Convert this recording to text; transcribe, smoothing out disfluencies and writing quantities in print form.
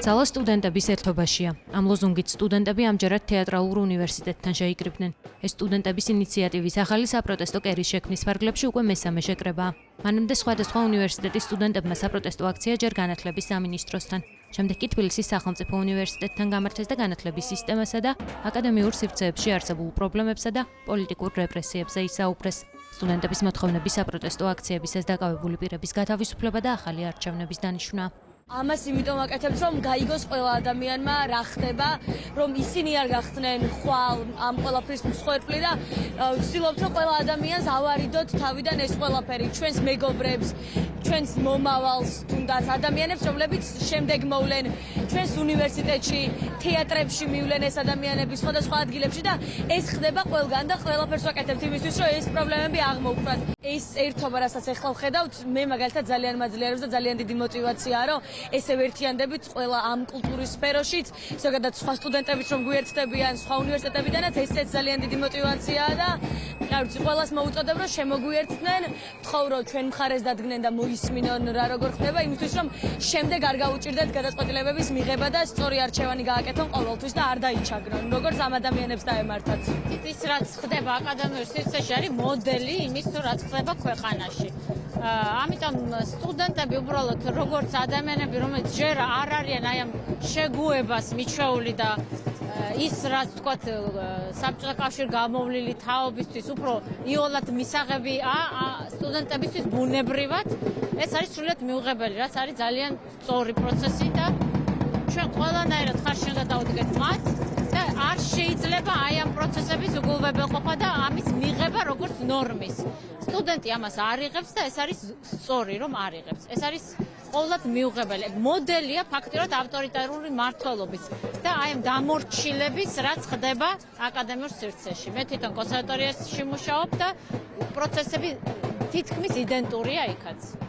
ძალა სტუდენტების ერთობაშია. ამ ლოზუნგით სტუდენტები ამჯერად თეატრალურ უნივერსიტეტთან შეიკრიბნენ. ეს სტუდენტების ინიციატივის ახალი საპროტესტო კერის შექმნის ფარგლებში უკვე მესამე შეკრებაა. მანამდე სხვადასხვა უნივერსიტეტის სტუდენტებმა საპროტესტო აქცია ჯერ განათლების სამინისტროსთან. შემდეგ კი თბილისის სახელმწიფო უნივერსიტეტთან გამართეს და განათლების სისტემასა და აკადემიურ სივრცეებში არსებულ პრობლემებსა და პოლიტიკურ რეპრესიებზე ისაუბრეს. სტუდენტების მოთხოვნების საპროტესტო აქციებისას დაკავებული პირების გათავისუფლება და ახალი არჩევნების დანიშვნა. ამას იმიტომ ვაკეთებთ, რომ გაიგოს ყველა ადამიანმა რა ხდება, რომ ისინი არ გახდნენ ხვალ ამ ყველაფრის მსხვერპლი და ვცდილობთ, რომ ყველა ადამიანს ავარიდოთ თავიდან ეს ყველაფერი, ჩვენს მეგობრებს, ჩვენს მომავალს, თუნდაც ადამიანებს, რომლებიც შემდეგ მოვლენ ჩვენს უნივერსიტეტში, თეატრებში მივლენ ეს ადამიანები სხვადასხვა ადგილებში და ეს ხდება ყველგან და ყველაფერს ვაკეთებთ იმისთვის, რომ ეს პრობლემები აღმოვხვრათ. ეს ერთობა, რასაც ახლა ვხედავთ, მე მაგალითად ძალიან მაძლიერებს და ძალიან დიდი мотиваციაა, რომ ესე ვერთიანდებით ყველა ამ კულტურის სფეროშიც, ზოგადად სხვა სტუდენტებიც რომ გვიერთდებიან, სხვა უნივერსიტეტებიდანაც, ესეც ძალიან დიდი мотиваციაა და რა ვიცი, ყველას მოუწოდებ, რომ შემოგვიერთდნენ, ვთხოვ, რომ ჩვენ მხარეს დადგნენ და მოისმინონ რა როგორ ხდება, იმისთვის რომ შემდეგ არ გაუჭირდეთ გადაწყვეტილებების მიღება და სწორი არჩევანი გააკეთონ ყოველთვის და არ დაიჩაგრონ, როგორც ამ ადამიანებს დაემართათ. ის რაც ხდება აკადემიურ სივრცეში არის მოდელი იმის, რაც ხდება ქვეყანაში. ამიტომ სტუდენტები უბრალოდ როგორც ადამიანები, რომელიც ჯერ არ არიან აი ამ შეგუებას მიჩვეული და ის რაც თქვათ საბჭოთა კავშირ გამოვლილი თაობისთვის უფრო იოლად მისაღები სტუდენტებისთვის ბუნებრივად, ეს არის სრულიად მიუღებელი, რაც არის ძალიან სწორი პროცესი და ჩვენ ყველანაირად ხარში უნდა დავუდგეთ მათ და არ შეიძლება აი ამ პროცესების უგულვებელყოფა და ამის მიღება როგორც ნორმის. სტუდენტი ამას არ იღებს და ეს არის სწორი რომ არ იღებს. ეს არის ყოველად მიუღებელი. მოდელია ფაქტიურად ავტორიტარული მმართველობის და აი ამ დამორჩილების რაც ხდება აკადემიურ სივრცეში. მე თვითონ კონსერვატორიაში მუშაობ და პროცესები თითქმის იდენტურია იქაც.